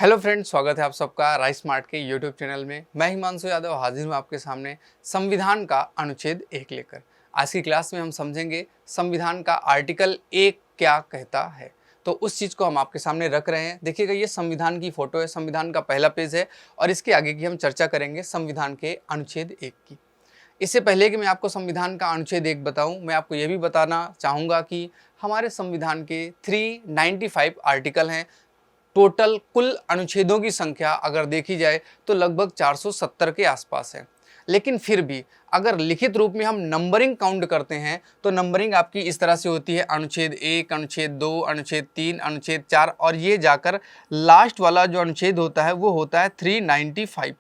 Hello friends, स्वागत है आप सबका राइस स्मार्ट के यूट्यूब चैनल में। मैं हिमांशु यादव हाजिर हूँ आपके सामने संविधान का अनुच्छेद 1 लेकर। आज की क्लास में हम समझेंगे संविधान का आर्टिकल 1 क्या कहता है। तो उस चीज़ को हम आपके सामने रख रहे हैं। देखिएगा, ये संविधान की फ़ोटो है, संविधान का पहला पेज है और इसके आगे की हम चर्चा करेंगे संविधान के अनुच्छेद 1 की। इससे पहले कि मैं आपको संविधान का अनुच्छेद 1 बताऊं, मैं आपको ये भी बताना चाहूँगा कि हमारे संविधान के 395 आर्टिकल हैं। टोटल कुल अनुच्छेदों की संख्या अगर देखी जाए तो लगभग 470 के आसपास है। लेकिन फिर भी अगर लिखित रूप में हम नंबरिंग काउंट करते हैं तो नंबरिंग आपकी इस तरह से होती है: अनुच्छेद 1, अनुच्छेद 2, अनुच्छेद 3, अनुच्छेद 4 और ये जाकर लास्ट वाला जो अनुच्छेद होता है वो होता है 395।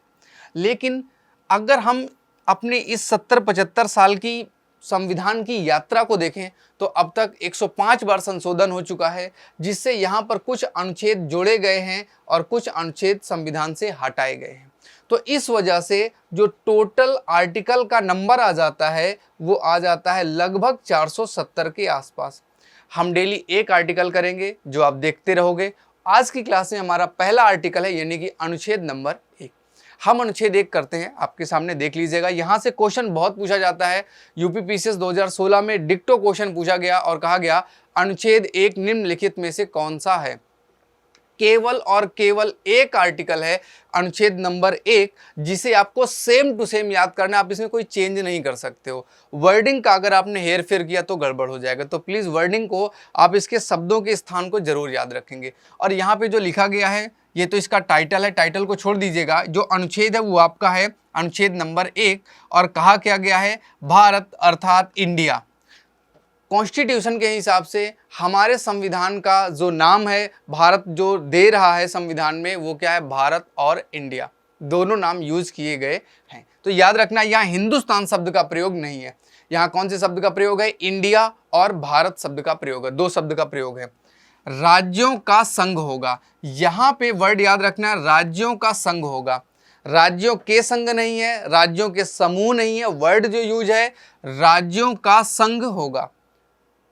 लेकिन अगर हम अपने इस 70-75 साल की संविधान की यात्रा को देखें तो अब तक 105 बार संशोधन हो चुका है, जिससे यहाँ पर कुछ अनुच्छेद जोड़े गए हैं और कुछ अनुच्छेद संविधान से हटाए गए हैं। तो इस वजह से जो टोटल आर्टिकल का नंबर आ जाता है वो आ जाता है लगभग 470 के आसपास। हम डेली एक आर्टिकल करेंगे जो आप देखते रहोगे। आज की क्लास में हमारा पहला आर्टिकल है, यानी कि अनुच्छेद नंबर 1। हम अनुच्छेद 1 करते हैं, आपके सामने देख लीजिएगा। यहाँ से क्वेश्चन बहुत पूछा जाता है। यूपी पीसीएस 2016 में डिक्टो क्वेश्चन पूछा गया और कहा गया अनुच्छेद 1 निम्नलिखित में से कौन सा है। केवल और केवल एक आर्टिकल है अनुच्छेद नंबर 1, जिसे आपको सेम टू सेम याद करना है। आप इसमें कोई चेंज नहीं कर सकते हो। वर्डिंग का अगर आपने हेर फेर किया तो गड़बड़ हो जाएगा। तो प्लीज़ वर्डिंग को आप इसके शब्दों के स्थान को जरूर याद रखेंगे। और यहाँ पे जो लिखा गया है ये तो इसका टाइटल है, टाइटल को छोड़ दीजिएगा। जो अनुच्छेद है वो आपका है अनुच्छेद नंबर 1 और कहा क्या गया है, भारत अर्थात इंडिया। कॉन्स्टिट्यूशन के हिसाब से हमारे संविधान का जो नाम है, भारत जो दे रहा है संविधान में, वो क्या है, भारत और इंडिया, दोनों नाम यूज किए गए हैं। तो याद रखना, यहाँ हिंदुस्तान शब्द का प्रयोग नहीं है। यहाँ कौन से शब्द का प्रयोग है, इंडिया और भारत शब्द का प्रयोग है, दो शब्द का प्रयोग है। राज्यों का संघ होगा, यहाँ पे वर्ड याद रखना, राज्यों का संघ होगा। राज्यों के संघ नहीं है, राज्यों के समूह नहीं है। वर्ड जो यूज है राज्यों का संघ होगा।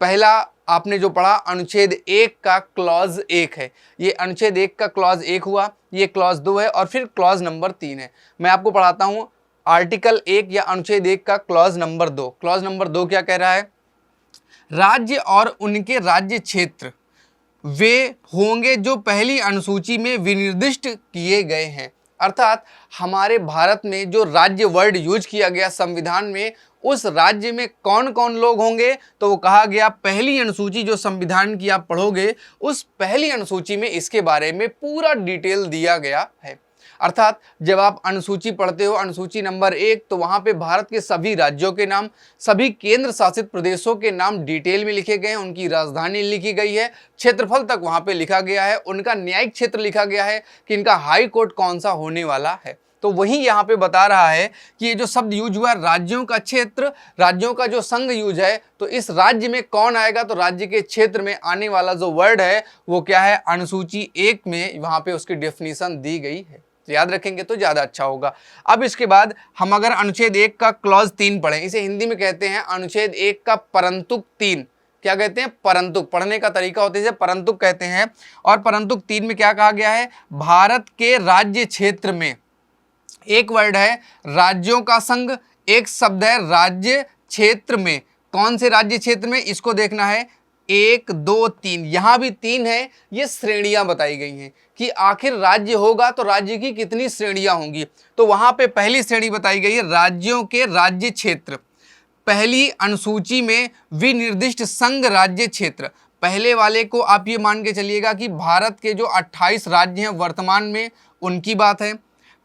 पहला आपने जो पढ़ा अनुच्छेद 1 का क्लॉज 1 है, ये अनुच्छेद 1 का क्लॉज 1 हुआ, ये क्लॉज 2 है और फिर क्लॉज नंबर 3 है। मैं आपको पढ़ाता हूं आर्टिकल 1 या अनुच्छेद 1 का क्लॉज नंबर 2। क्लॉज नंबर 2 क्या कह रहा है, राज्य और उनके राज्य क्षेत्र वे होंगे जो पहली अनुसूची में विनिर्दिष्ट किए गए हैं। अर्थात हमारे भारत में जो राज्य वर्ड यूज किया गया संविधान में, उस राज्य में कौन कौन लोग होंगे, तो वो कहा गया पहली अनुसूची जो संविधान की आप पढ़ोगे उस पहली अनुसूची में इसके बारे में पूरा डिटेल दिया गया है। अर्थात जब आप अनुसूची पढ़ते हो, अनुसूची नंबर 1, तो वहाँ पे भारत के सभी राज्यों के नाम, सभी केंद्र शासित प्रदेशों के नाम डिटेल में लिखे गए हैं, उनकी राजधानी लिखी गई है, क्षेत्रफल तक वहाँ पे लिखा गया है, उनका न्यायिक क्षेत्र लिखा गया है कि इनका हाई कोर्ट कौन सा होने वाला है। तो वही यहाँ पे बता रहा है कि ये जो शब्द यूज हुआ राज्यों का क्षेत्र, राज्यों का जो संघ यूज है, तो इस राज्य में कौन आएगा, तो राज्य के क्षेत्र में आने वाला जो वर्ड है वो क्या है, अनुसूची 1 में वहाँ पे उसकी डेफिनेशन दी गई है। तो याद रखेंगे तो ज़्यादा अच्छा होगा। अब इसके बाद हम अगर अनुच्छेद 1 का क्लॉज 3 पढ़ें, इसे हिंदी में कहते हैं अनुच्छेद 1 का परंतुक 3। क्या कहते हैं, परंतुक। पढ़ने का तरीका होता है इसे परंतुक कहते हैं। और परंतुक 3 में क्या कहा गया है, भारत के राज्य क्षेत्र में, एक वर्ड है राज्यों का संघ, एक शब्द है राज्य क्षेत्र में। कौन से राज्य क्षेत्र में, इसको देखना है, 1, 2, 3, यहाँ भी 3 है। ये श्रेणियां बताई गई हैं कि आखिर राज्य होगा तो राज्य की कितनी श्रेणियां होंगी। तो वहां पे पहली श्रेणी बताई गई है राज्यों के राज्य क्षेत्र। पहली अनुसूची में विनिर्दिष्ट संघ राज्य क्षेत्र, पहले वाले को आप ये मान के चलिएगा कि भारत के जो 28 राज्य हैं वर्तमान में, उनकी बात है।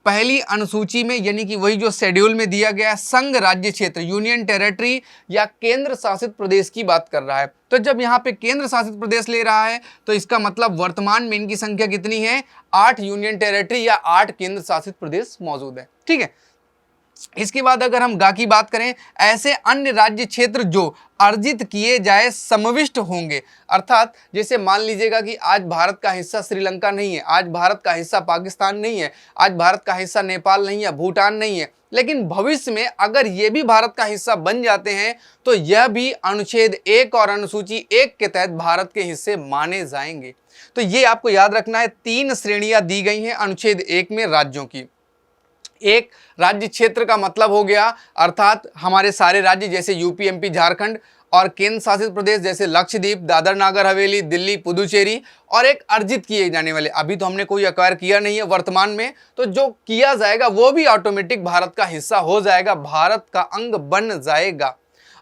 पहली अनुसूची में यानी कि वही जो शेड्यूल में दिया गया है, संघ राज्य क्षेत्र, यूनियन टेरिटरी या केंद्र शासित प्रदेश की बात कर रहा है। तो जब यहाँ पे केंद्र शासित प्रदेश ले रहा है तो इसका मतलब वर्तमान में इनकी संख्या कितनी है, 8 यूनियन टेरिटरी या 8 केंद्र शासित प्रदेश मौजूद है। ठीक है, इसके बाद अगर हम गा की बात करें, ऐसे अन्य राज्य क्षेत्र जो अर्जित किए जाए समाविष्ट होंगे। अर्थात जैसे मान लीजिएगा कि आज भारत का हिस्सा श्रीलंका नहीं है, आज भारत का हिस्सा पाकिस्तान नहीं है, आज भारत का हिस्सा नेपाल नहीं है, भूटान नहीं है, लेकिन भविष्य में अगर ये भी भारत का हिस्सा बन जाते हैं तो यह भी अनुच्छेद 1 और अनुसूची 1 के तहत भारत के हिस्से माने जाएंगे। तो ये आपको याद रखना है, 3 श्रेणियां दी गई हैं अनुच्छेद 1 में राज्यों की। एक, राज्य क्षेत्र का मतलब हो गया अर्थात हमारे सारे राज्य जैसे यूपी, एमपी, झारखंड, और केंद्र शासित प्रदेश जैसे लक्षद्वीप, दादर नागर हवेली, दिल्ली, पुदुचेरी, और एक अर्जित किए जाने वाले, अभी तो हमने कोई एक्वायर किया नहीं है वर्तमान में, तो जो किया जाएगा वो भी ऑटोमेटिक भारत का हिस्सा हो जाएगा, भारत का अंग बन जाएगा।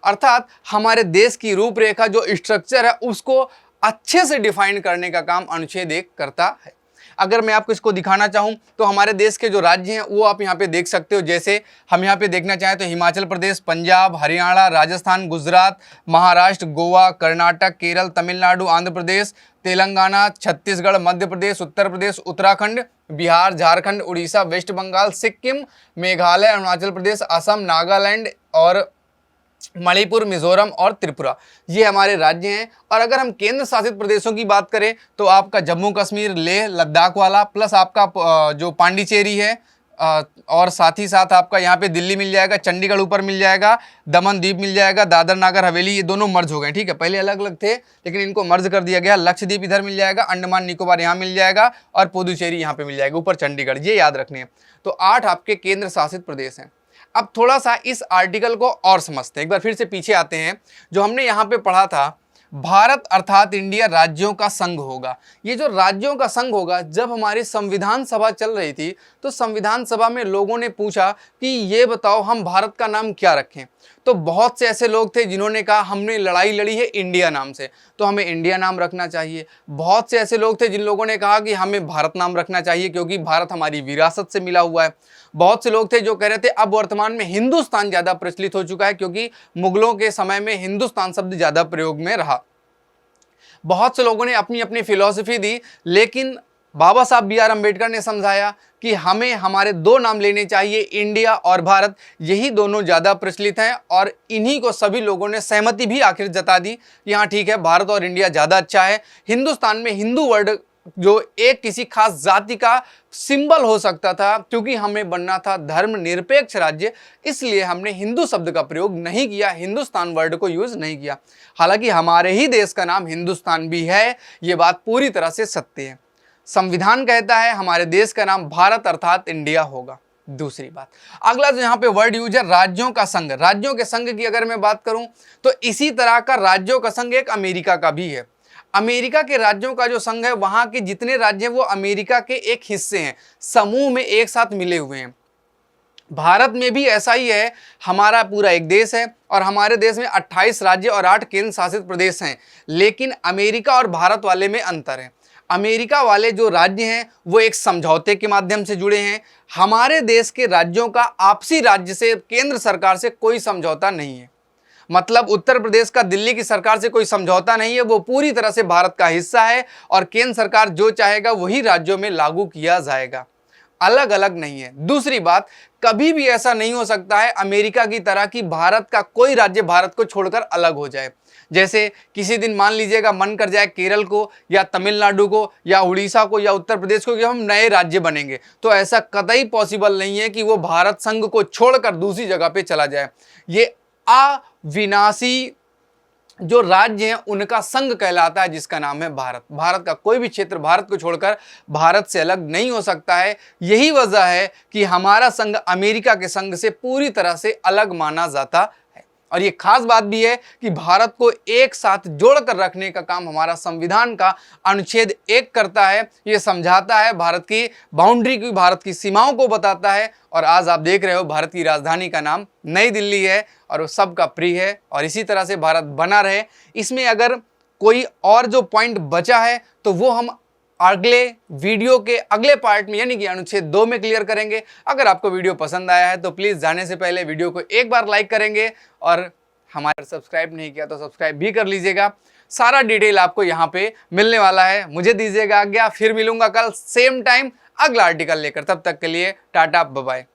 अर्थात हमारे देश की रूपरेखा जो स्ट्रक्चर है उसको अच्छे से डिफाइन करने का काम अनुच्छेद 1 करता है। अगर मैं आपको इसको दिखाना चाहूं तो हमारे देश के जो राज्य हैं वो आप यहाँ पे देख सकते हो। जैसे हम यहाँ पे देखना चाहें तो हिमाचल प्रदेश, पंजाब, हरियाणा, राजस्थान, गुजरात, महाराष्ट्र, गोवा, कर्नाटक, केरल, तमिलनाडु, आंध्र प्रदेश, तेलंगाना, छत्तीसगढ़, मध्य प्रदेश, उत्तर प्रदेश, उत्तराखंड, बिहार, झारखंड, उड़ीसा, वेस्ट बंगाल, सिक्किम, मेघालय, अरुणाचल प्रदेश, असम, नागालैंड और मणिपुर, मिजोरम और त्रिपुरा, ये हमारे राज्य हैं। और अगर हम केंद्र शासित प्रदेशों की बात करें तो आपका जम्मू कश्मीर, लेह लद्दाख वाला, प्लस आपका जो पांडिचेरी है, और साथ ही साथ आपका यहाँ पे दिल्ली मिल जाएगा, चंडीगढ़ ऊपर मिल जाएगा, दमन द्वीप मिल जाएगा, दादर नागर हवेली, ये दोनों मर्ज हो गए। ठीक है, पहले अलग अलग थे लेकिन इनको मर्ज कर दिया गया। लक्षद्वीप इधर मिल जाएगा, अंडमान निकोबार यहाँ मिल जाएगा, और पुदुचेरी यहाँ पे मिल जाएगा, ऊपर चंडीगढ़, ये याद रखने हैं। तो 8 आपके केंद्र शासित प्रदेश हैं। अब थोड़ा सा इस आर्टिकल को और समझते हैं, एक बार फिर से पीछे आते हैं। जो हमने यहाँ पे पढ़ा था, भारत अर्थात इंडिया राज्यों का संघ होगा। ये जो राज्यों का संघ होगा, जब हमारी संविधान सभा चल रही थी तो संविधान सभा में लोगों ने पूछा कि ये बताओ हम भारत का नाम क्या रखें। तो बहुत से ऐसे लोग थे जिन्होंने कहा हमने लड़ाई लड़ी है इंडिया नाम से, तो हमें इंडिया नाम रखना चाहिए। बहुत से ऐसे लोग थे जिन लोगों ने कहा कि हमें भारत नाम रखना चाहिए क्योंकि भारत हमारी विरासत से मिला हुआ है। बहुत से लोग थे जो कह रहे थे अब वर्तमान में हिंदुस्तान ज़्यादा प्रचलित हो चुका है क्योंकि मुगलों के समय में हिंदुस्तान शब्द ज़्यादा प्रयोग में रहा। बहुत से लोगों ने अपनी अपनी फिलॉसफी दी, लेकिन बाबा साहब बी आर अम्बेडकर ने समझाया कि हमें हमारे 2 नाम लेने चाहिए, इंडिया और भारत, यही दोनों ज़्यादा प्रचलित हैं। और इन्हीं को सभी लोगों ने सहमति भी आखिर जता दी कि हाँ ठीक है, भारत और इंडिया ज़्यादा अच्छा है। हिंदुस्तान में हिंदू वर्ड जो एक किसी खास जाति का सिंबल हो सकता था, क्योंकि हमें बनना था धर्मनिरपेक्ष राज्य, इसलिए हमने हिंदू शब्द का प्रयोग नहीं किया, हिंदुस्तान वर्ड को यूज नहीं किया। हालांकि हमारे ही देश का नाम हिंदुस्तान भी है, ये बात पूरी तरह से सत्य है। संविधान कहता है हमारे देश का नाम भारत अर्थात इंडिया होगा। दूसरी बात, अगला जो यहाँ पे वर्ड यूज है राज्यों का संघ। राज्यों के संघ की अगर मैं बात करूं तो इसी तरह का राज्यों का संघ एक अमेरिका का भी है। अमेरिका के राज्यों का जो संघ है, वहां के जितने राज्य हैं वो अमेरिका के एक हिस्से हैं, समूह में एक साथ मिले हुए हैं। भारत में भी ऐसा ही है, हमारा पूरा एक देश है और हमारे देश में 28 राज्य और 8 केंद्र शासित प्रदेश हैं। लेकिन अमेरिका और भारत वाले में अंतर है। अमेरिका वाले जो राज्य हैं वो एक समझौते के माध्यम से जुड़े हैं। हमारे देश के राज्यों का आपसी राज्य से, केंद्र सरकार से कोई समझौता नहीं है। मतलब उत्तर प्रदेश का दिल्ली की सरकार से कोई समझौता नहीं है, वो पूरी तरह से भारत का हिस्सा है और केंद्र सरकार जो चाहेगा वही राज्यों में लागू किया जाएगा, अलग अलग नहीं है। दूसरी बात, कभी भी ऐसा नहीं हो सकता है अमेरिका की तरह कि भारत का कोई राज्य भारत को छोड़कर अलग हो जाए। जैसे किसी दिन मान लीजिएगा मन कर जाए केरल को या तमिलनाडु को या उड़ीसा को या उत्तर प्रदेश को कि हम नए राज्य बनेंगे, तो ऐसा कतई पॉसिबल नहीं है कि वो भारत संघ को छोड़कर दूसरी जगह पे चला जाए। ये अविनाशी जो राज्य हैं उनका संघ कहलाता है, जिसका नाम है भारत। भारत का कोई भी क्षेत्र भारत को छोड़कर भारत से अलग नहीं हो सकता है। यही वजह है कि हमारा संघ अमेरिका के संघ से पूरी तरह से अलग माना जाता है। और ये खास बात भी है कि भारत को एक साथ जोड़कर रखने का काम हमारा संविधान का अनुच्छेद 1 करता है। ये समझाता है भारत की बाउंड्री की, भारत की सीमाओं को बताता है। और आज आप देख रहे हो भारत की राजधानी का नाम नई दिल्ली है और वो सबका प्रिय है और इसी तरह से भारत बना रहे। इसमें अगर कोई और जो पॉइंट बचा है तो वो हम अगले वीडियो के अगले पार्ट में यानी कि अनुच्छेद 2 में क्लियर करेंगे। अगर आपको वीडियो पसंद आया है तो प्लीज़ जाने से पहले वीडियो को एक बार लाइक करेंगे और हमारे सब्सक्राइब नहीं किया तो सब्सक्राइब भी कर लीजिएगा। सारा डिटेल आपको यहाँ पे मिलने वाला है। मुझे दीजिएगा आज्ञा, फिर मिलूंगा कल सेम टाइम अगला आर्टिकल लेकर। तब तक के लिए टाटा, बाय बाय।